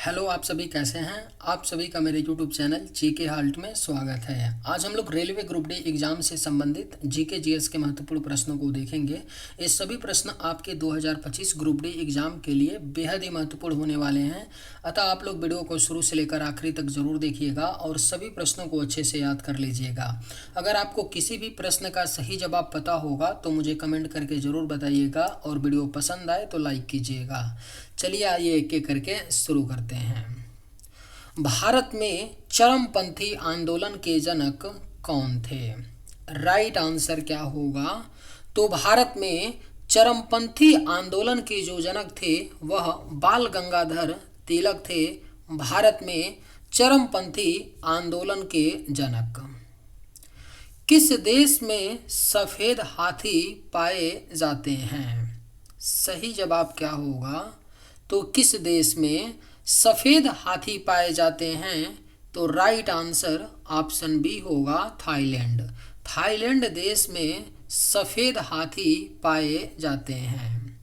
Hello, आप सभी कैसे हैं। आप सभी का मेरे यूट्यूब चैनल जीके हाल्ट में स्वागत है। आज हम लोग रेलवे ग्रुप डी एग्जाम से संबंधित जीके जीएस के महत्वपूर्ण प्रश्नों को देखेंगे। ये सभी प्रश्न आपके 2025 ग्रुप डी एग्जाम के लिए बेहद ही महत्वपूर्ण होने वाले हैं। अतः आप लोग वीडियो को शुरू से लेकर आखिरी तक जरूर देखिएगा और सभी प्रश्नों को अच्छे से याद कर लीजिएगा। अगर आपको किसी भी प्रश्न का सही जवाब पता होगा तो मुझे कमेंट करके ज़रूर बताइएगा और वीडियो पसंद आए तो लाइक कीजिएगा। चलिए आइए एक एक करके शुरू करते हैं। भारत में चरमपंथी आंदोलन के जनक कौन थे? राइट आंसर क्या होगा? तो भारत में चरमपंथी आंदोलन के जो जनक थे वह बाल गंगाधर तिलक थे। भारत में चरमपंथी आंदोलन के जनक। किस देश में सफेद हाथी पाए जाते हैं? सही जवाब क्या होगा? तो किस देश में सफेद हाथी पाए जाते हैं? तो राइट आंसर ऑप्शन बी होगा, थाईलैंड। थाईलैंड देश में सफेद हाथी पाए जाते हैं।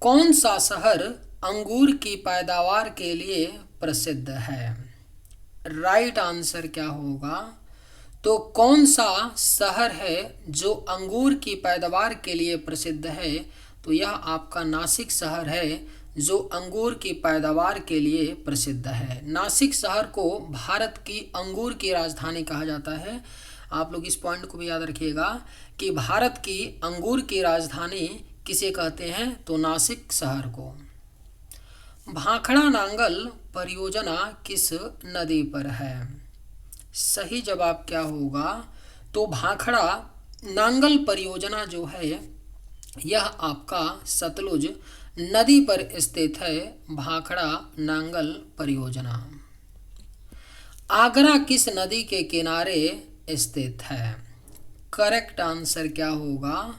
कौन सा शहर अंगूर की पैदावार के लिए प्रसिद्ध है? राइट आंसर क्या होगा? तो कौन सा शहर है जो अंगूर की पैदावार के लिए प्रसिद्ध है? तो यह आपका नासिक शहर है जो अंगूर की पैदावार के लिए प्रसिद्ध है। नासिक शहर को भारत की अंगूर की राजधानी कहा जाता है। आप लोग इस पॉइंट को भी याद रखिएगा कि भारत की अंगूर की राजधानी किसे कहते हैं? तो नासिक शहर को। भाखड़ा नांगल परियोजना किस नदी पर है? सही जवाब क्या होगा? तो भाखड़ा नांगल परियोजना जो है यह आपका सतलुज नदी पर स्थित है। भाखड़ा नांगल परियोजना। आगरा किस नदी के किनारे स्थित है? करेक्ट आंसर क्या होगा?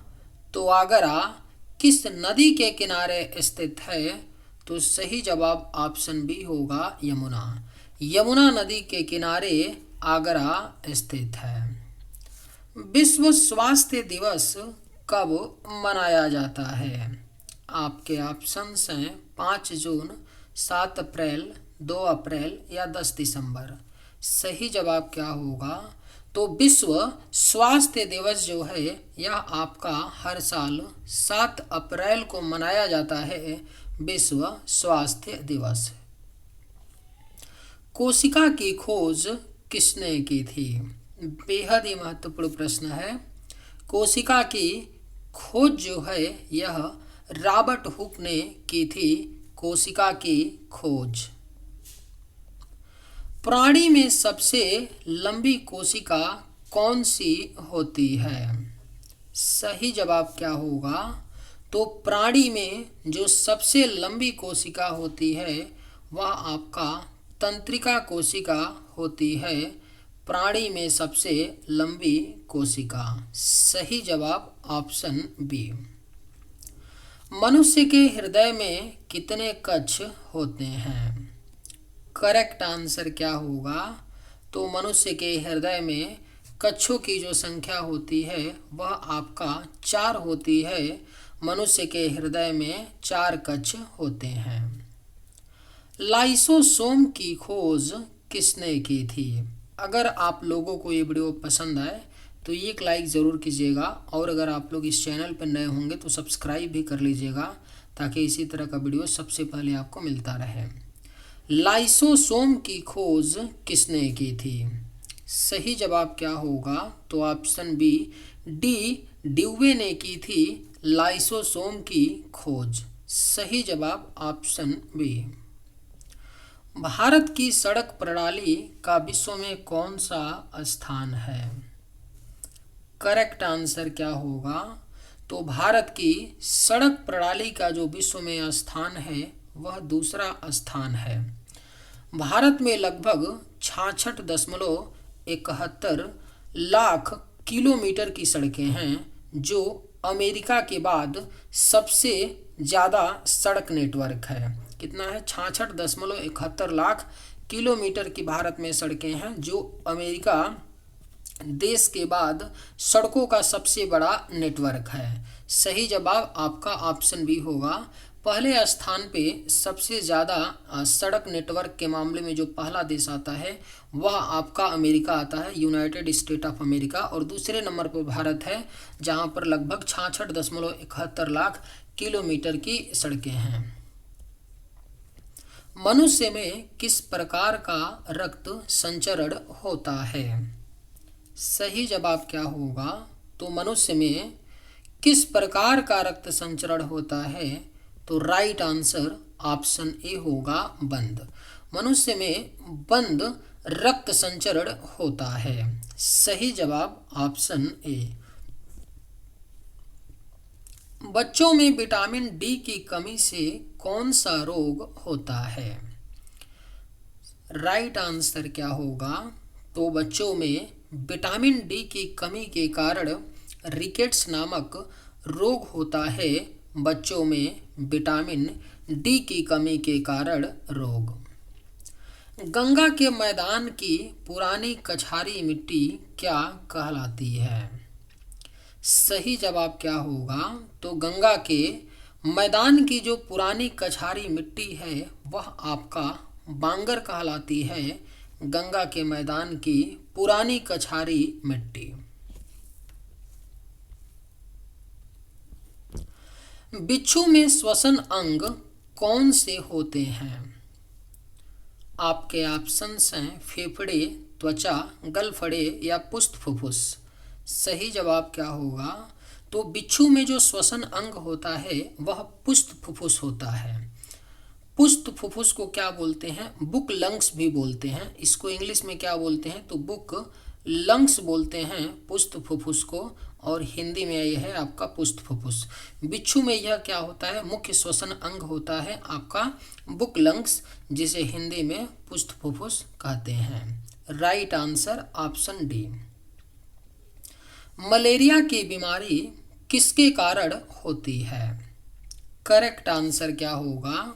तो आगरा किस नदी के किनारे स्थित है? तो सही जवाब ऑप्शन बी होगा, यमुना। यमुना नदी के किनारे आगरा स्थित है। विश्व स्वास्थ्य दिवस कब मनाया जाता है? आपके ऑप्शंस हैं 5 जून, 7 अप्रैल, 2 अप्रैल या 10 दिसंबर। सही जवाब क्या होगा? तो विश्व स्वास्थ्य दिवस जो है यह आपका हर साल 7 अप्रैल को मनाया जाता है, विश्व स्वास्थ्य दिवस। कोशिका की खोज किसने की थी? बेहद ही महत्वपूर्ण प्रश्न है। कोशिका की खोज जो है यह रॉबर्ट हुक ने की थी। कोशिका की खोज। प्राणी में सबसे लंबी कोशिका कौन सी होती है? सही जवाब क्या होगा? तो प्राणी में जो सबसे लंबी कोशिका होती है वह आपका तंत्रिका कोशिका होती है। प्राणी में सबसे लंबी कोशिका। सही जवाब ऑप्शन बी। मनुष्य के हृदय में कितने कक्ष होते हैं? करेक्ट आंसर क्या होगा? तो मनुष्य के हृदय में कक्षों की जो संख्या होती है वह आपका 4 होती है। मनुष्य के हृदय में 4 कक्ष होते हैं। लाइसोसोम की खोज किसने की थी? अगर आप लोगों को ये वीडियो पसंद आए तो एक लाइक ज़रूर कीजिएगा और अगर आप लोग इस चैनल पर नए होंगे तो सब्सक्राइब भी कर लीजिएगा ताकि इसी तरह का वीडियो सबसे पहले आपको मिलता रहे। लाइसोसोम की खोज किसने की थी? सही जवाब क्या होगा? तो ऑप्शन बी, डी ड्यूवे ने की थी लाइसोसोम की खोज। सही जवाब ऑप्शन बी। भारत की सड़क प्रणाली का विश्व में कौन सा स्थान है? करेक्ट आंसर क्या होगा? तो भारत की सड़क प्रणाली का जो विश्व में स्थान है वह दूसरा स्थान है। भारत में लगभग 66.71 लाख किलोमीटर की सड़कें हैं जो अमेरिका के बाद सबसे ज़्यादा सड़क नेटवर्क है। कितना है? 66.71 लाख किलोमीटर की भारत में सड़कें हैं जो अमेरिका देश के बाद सड़कों का सबसे बड़ा नेटवर्क है। सही जवाब आपका ऑप्शन बी होगा, पहले स्थान पे सबसे ज़्यादा सड़क नेटवर्क के मामले में जो पहला देश आता है वह आपका अमेरिका आता है, यूनाइटेड स्टेट ऑफ अमेरिका। और दूसरे नंबर पर भारत है, जहां पर लगभग 66.71 लाख किलोमीटर की सड़कें हैं। मनुष्य में किस प्रकार का रक्त संचरण होता है? सही जवाब क्या होगा? तो मनुष्य में किस प्रकार का रक्त संचरण होता है? तो राइट आंसर ऑप्शन ए होगा, बंद। मनुष्य में बंद रक्त संचरण होता है। सही जवाब ऑप्शन ए। बच्चों में विटामिन डी की कमी से कौन सा रोग होता है? राइट आंसर क्या होगा? तो बच्चों में विटामिन डी की कमी के कारण रिकेट्स नामक रोग होता है। बच्चों में विटामिन डी की कमी के कारण रोग। गंगा के मैदान की पुरानी कछारी मिट्टी क्या कहलाती है? सही जवाब क्या होगा? तो गंगा के मैदान की जो पुरानी कछारी मिट्टी है वह आपका बांगर कहलाती है। गंगा के मैदान की पुरानी कछारी मिट्टी। बिच्छू में श्वसन अंग कौन से होते हैं? आपके ऑप्शंस हैं फेफड़े, त्वचा, गलफड़े या पुष्ट फुफ्फुस। सही जवाब क्या होगा? तो बिच्छू में जो श्वसन अंग होता है वह पुष्ट फुफ्फुस होता है। पुष्ट फुफ्फुस को क्या बोलते हैं? बुक लंग्स भी बोलते हैं। इसको इंग्लिश में क्या बोलते हैं? तो बुक लंग्स बोलते हैं पुष्ट फुफ्फुस को, और हिंदी में यह है आपका पुष्ट फुफ्फुस। बिच्छू में यह क्या होता है? मुख्य श्वसन अंग होता है आपका बुक लंग्स, जिसे हिंदी में पुष्ट फुफ्फुस कहते हैं। Right answer option D. Malaria की बीमारी किसके कारण होती है? करेक्ट आंसर क्या होगा?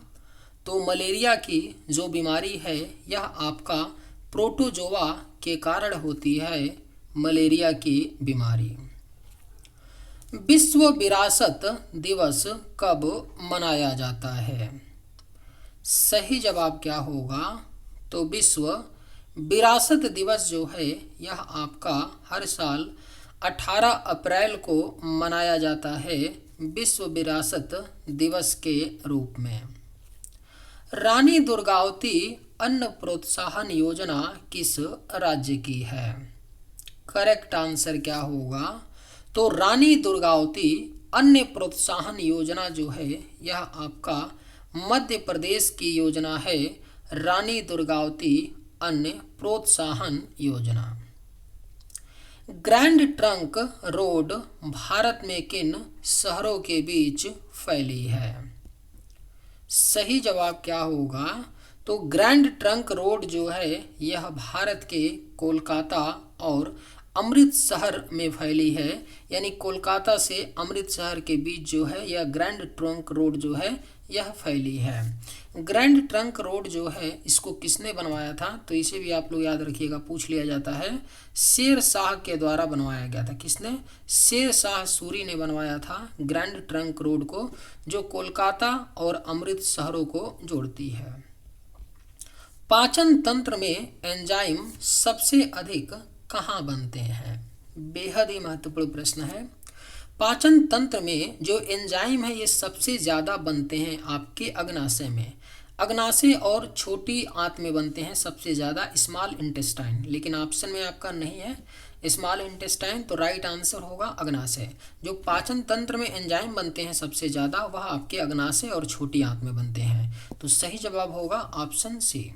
तो मलेरिया की जो बीमारी है यह आपका प्रोटोजोआ के कारण होती है, मलेरिया की बीमारी। विश्व विरासत दिवस कब मनाया जाता है? सही जवाब क्या होगा? तो विश्व विरासत दिवस जो है यह आपका हर साल 18 अप्रैल को मनाया जाता है, विश्व विरासत दिवस के रूप में। रानी दुर्गावती अन्न प्रोत्साहन योजना किस राज्य की है? करेक्ट आंसर क्या होगा? तो रानी दुर्गावती अन्न प्रोत्साहन योजना जो है यह आपका मध्य प्रदेश की योजना है। रानी दुर्गावती अन्न प्रोत्साहन योजना। ग्रैंड ट्रंक रोड भारत में किन शहरों के बीच फैली है? सही जवाब क्या होगा? तो ग्रैंड ट्रंक रोड जो है यह भारत के कोलकाता और अमृतसर में फैली है, यानी कोलकाता से अमृतसर के बीच जो है यह ग्रैंड ट्रंक रोड जो है यह फैली है। ग्रैंड ट्रंक रोड जो है इसको किसने बनवाया था? तो इसे भी आप लोग याद रखिएगा, पूछ लिया जाता है। शेर शाह के द्वारा बनवाया गया था। किसने? शेर शाह सूरी ने बनवाया था ग्रैंड ट्रंक रोड को, जो कोलकाता और अमृतसरों को जोड़ती है। पाचन तंत्र में एंजाइम सबसे अधिक कहाँ बनते हैं? बेहद ही महत्वपूर्ण प्रश्न है। पाचन तंत्र में जो एंजाइम है ये सबसे ज़्यादा बनते हैं आपके अग्नाशय में। अग्नाशय और छोटी आंत में बनते हैं सबसे ज़्यादा, स्मॉल इंटेस्टाइन। लेकिन ऑप्शन में आपका नहीं है स्मॉल इंटेस्टाइन, तो राइट आंसर होगा अग्नाशय। जो पाचन तंत्र में एंजाइम बनते हैं सबसे ज़्यादा वह आपके अग्नाशय और छोटी आंत में बनते हैं। तो सही जवाब होगा ऑप्शन सी।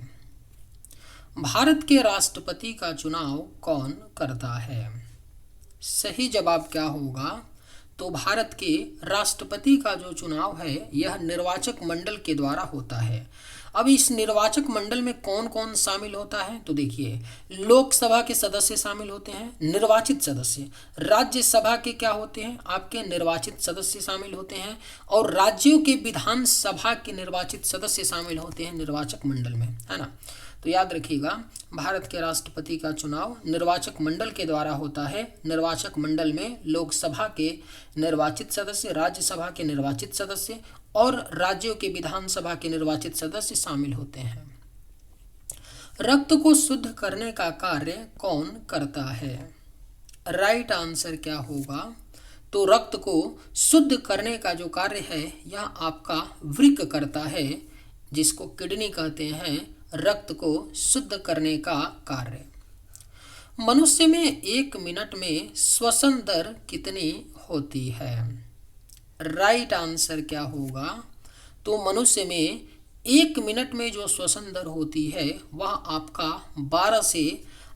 भारत के राष्ट्रपति का चुनाव कौन करता है? सही जवाब क्या होगा? तो भारत के राष्ट्रपति का जो चुनाव है यह निर्वाचक मंडल के द्वारा होता है। अब इस निर्वाचक मंडल में कौन कौन शामिल होता है? तो देखिए, लोकसभा के सदस्य शामिल होते हैं, निर्वाचित सदस्य। राज्यसभा के क्या होते हैं? आपके निर्वाचित सदस्य शामिल होते हैं, और राज्यों के विधानसभा के निर्वाचित सदस्य शामिल होते हैं निर्वाचक मंडल में, है ना। तो याद रखिएगा, भारत के राष्ट्रपति का चुनाव निर्वाचक मंडल के द्वारा होता है। निर्वाचक मंडल में लोकसभा के निर्वाचित सदस्य, राज्यसभा के निर्वाचित सदस्य और राज्यों के विधानसभा के निर्वाचित सदस्य शामिल होते हैं। रक्त को शुद्ध करने का कार्य कौन करता है? राइट आंसर क्या होगा? तो रक्त को शुद्ध करने का जो कार्य है यह आपका वृक्क करता है, जिसको किडनी कहते हैं। रक्त को शुद्ध करने का कार्य। मनुष्य में 1 मिनट में श्वसन दर कितनी होती है? राइट आंसर क्या होगा? तो मनुष्य में 1 मिनट में जो श्वसन दर होती है वह आपका 12 से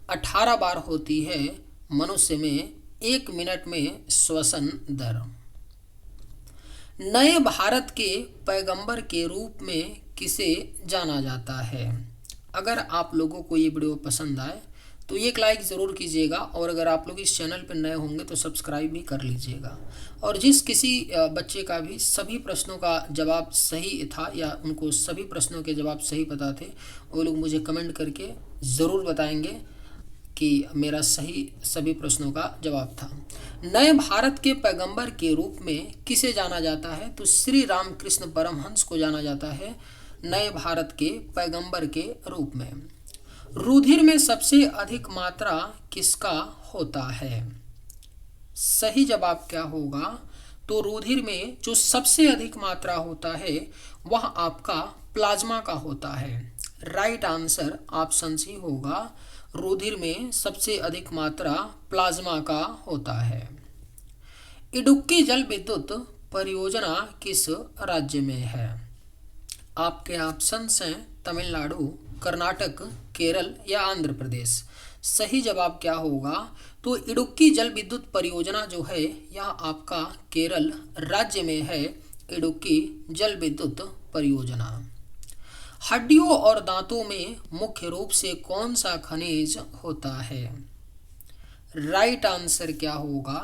18 बार होती है। मनुष्य में 1 मिनट में श्वसन दर। नए भारत के पैगंबर के रूप में किसे जाना जाता है? अगर आप लोगों को ये वीडियो पसंद आए तो एक लाइक ज़रूर कीजिएगा, और अगर आप लोग इस चैनल पर नए होंगे तो सब्सक्राइब भी कर लीजिएगा। और जिस किसी बच्चे का भी सभी प्रश्नों का जवाब सही था या उनको सभी प्रश्नों के जवाब सही पता थे, वो लोग मुझे कमेंट करके ज़रूर बताएंगे कि मेरा सही सभी प्रश्नों का जवाब था। नए भारत के पैगंबर के रूप में किसे जाना जाता है? तो श्री रामकृष्ण परमहंस को जाना जाता है नए भारत के पैगंबर के रूप में। रुधिर में सबसे अधिक मात्रा किसका होता है? सही जवाब क्या होगा? तो रुधिर में जो सबसे अधिक मात्रा होता है वह आपका प्लाज्मा का होता है। राइट आंसर ऑप्शन सी होगा। रुधिर में सबसे अधिक मात्रा प्लाज्मा का होता है। इडुक्की जल विद्युत परियोजना किस राज्य में है? आपके ऑप्शंस हैं तमिलनाडु, कर्नाटक, केरल या आंध्र प्रदेश। सही जवाब क्या होगा? तो इडुक्की जल विद्युत परियोजना जो है यह आपका केरल राज्य में है। इडुक्की जल विद्युत परियोजना। हड्डियों और दांतों में मुख्य रूप से कौन सा खनिज होता है? राइट आंसर क्या होगा?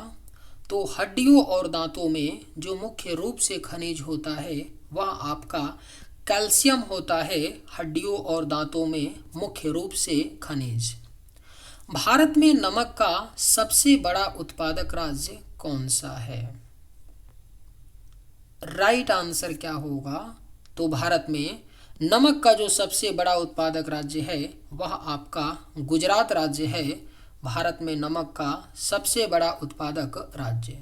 तो हड्डियों और दांतों में जो मुख्य रूप से खनिज होता है वह आपका कैल्शियम होता है। हड्डियों और दांतों में मुख्य रूप से खनिज। भारत में नमक का सबसे बड़ा उत्पादक राज्य कौन सा है? राइट आंसर क्या होगा? तो भारत में नमक का जो सबसे बड़ा उत्पादक राज्य है वह आपका गुजरात राज्य है। भारत में नमक का सबसे बड़ा उत्पादक राज्य।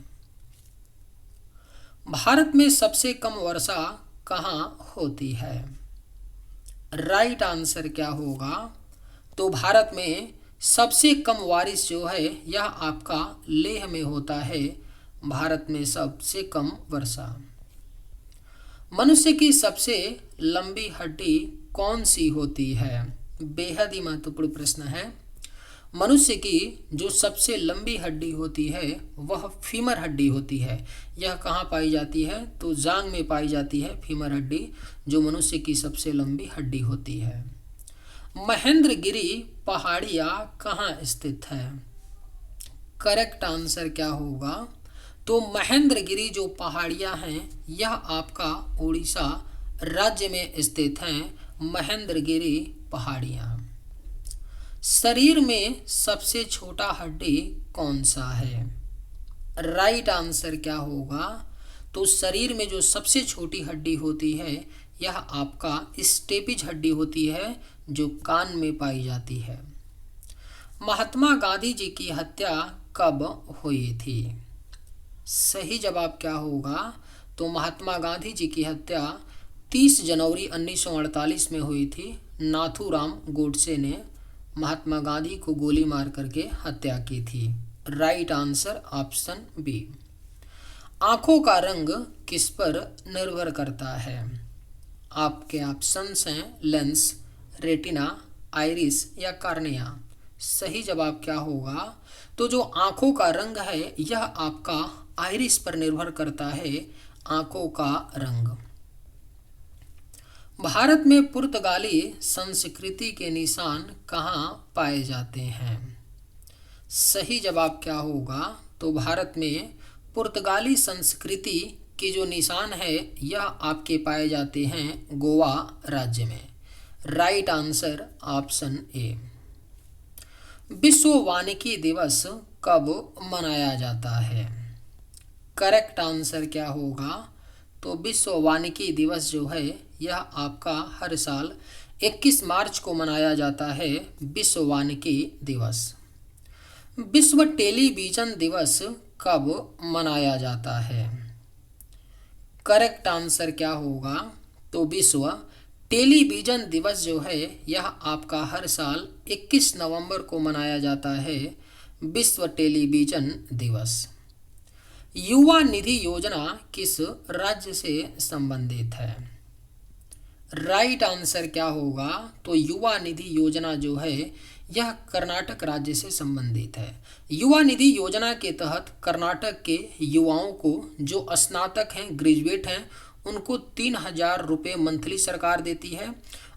भारत में सबसे कम वर्षा कहाँ होती है? राइट आंसर क्या होगा? तो भारत में सबसे कम बारिश जो है यह आपका लेह में होता है। भारत में सबसे कम वर्षा। मनुष्य की सबसे लंबी हड्डी कौन सी होती है? बेहद ही महत्वपूर्ण प्रश्न है। मनुष्य की जो सबसे लंबी हड्डी होती है वह फीमर हड्डी होती है। यह कहाँ पाई जाती है? तो जांघ में पाई जाती है फीमर हड्डी, जो मनुष्य की सबसे लंबी हड्डी होती है। महेंद्रगिरी पहाड़ियाँ कहाँ स्थित है? करेक्ट आंसर क्या होगा? तो महेंद्रगिरी जो पहाड़ियाँ हैं यह आपका उड़ीसा राज्य में स्थित हैं। महेंद्रगिरी पहाड़ियाँ। शरीर में सबसे छोटा हड्डी कौन सा है? राइट आंसर क्या होगा? तो शरीर में जो सबसे छोटी हड्डी होती है यह आपका स्टेपिज हड्डी होती है, जो कान में पाई जाती है। महात्मा गांधी जी की हत्या कब हुई थी? सही जवाब क्या होगा? तो महात्मा गांधी जी की हत्या 30 जनवरी 1948 में हुई थी। नाथूराम गोडसे ने महात्मा गांधी को गोली मार करके हत्या की थी। Right answer option b. आंखों का रंग किस पर निर्भर करता है? आपके ऑप्शंस हैं लेंस, रेटिना, आइरिस या कार्निया। सही जवाब क्या होगा? तो जो आंखों का रंग है यह आपका आइरिस पर निर्भर करता है। आंखों का रंग। भारत में पुर्तगाली संस्कृति के निशान कहाँ पाए जाते हैं? सही जवाब क्या होगा? तो भारत में पुर्तगाली संस्कृति के जो निशान है यह आपके पाए जाते हैं गोवा राज्य में। Right answer option A. विश्व वानिकी दिवस कब मनाया जाता है? करेक्ट आंसर क्या होगा? तो विश्व वानिकी दिवस जो है यह आपका हर साल 21 मार्च को मनाया जाता है, विश्व वानिकी दिवस। विश्व टेलीविजन दिवस कब मनाया जाता है? करेक्ट आंसर क्या होगा? तो विश्व टेलीविजन दिवस जो है यह आपका हर साल 21 नवंबर को मनाया जाता है, विश्व टेलीविजन दिवस। युवा निधि योजना किस राज्य से संबंधित है? राइट आंसर क्या होगा? तो युवा निधि योजना जो है यह कर्नाटक राज्य से संबंधित है। युवा निधि योजना के तहत कर्नाटक के युवाओं को जो स्नातक हैं, ग्रेजुएट हैं, उनको 3,000 रुपये मंथली सरकार देती है,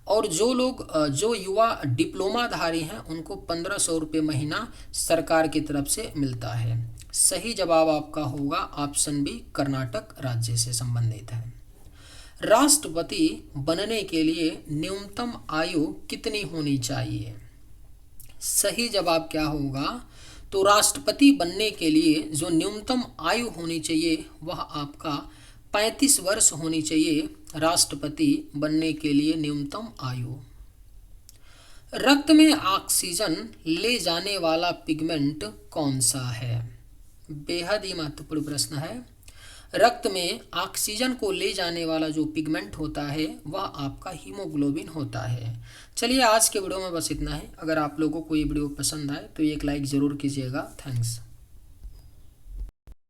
और जो युवा डिप्लोमाधारी हैं उनको 1,500 रुपये महीना सरकार की तरफ से मिलता है। सही जवाब आपका होगा ऑप्शन बी, कर्नाटक राज्य से संबंधित है। राष्ट्रपति बनने के लिए न्यूनतम आयु कितनी होनी चाहिए? सही जवाब क्या होगा? तो राष्ट्रपति बनने के लिए जो न्यूनतम आयु होनी चाहिए वह आपका 35 वर्ष होनी चाहिए, राष्ट्रपति बनने के लिए न्यूनतम आयु। रक्त में ऑक्सीजन ले जाने वाला पिगमेंट कौन सा है? बेहद ही महत्वपूर्ण प्रश्न है। रक्त में ऑक्सीजन को ले जाने वाला जो पिगमेंट होता है वह आपका हीमोग्लोबिन होता है। चलिए आज के वीडियो में बस इतना ही। अगर आप लोगों को ये वीडियो पसंद आए तो एक लाइक ज़रूर कीजिएगा। थैंक्स।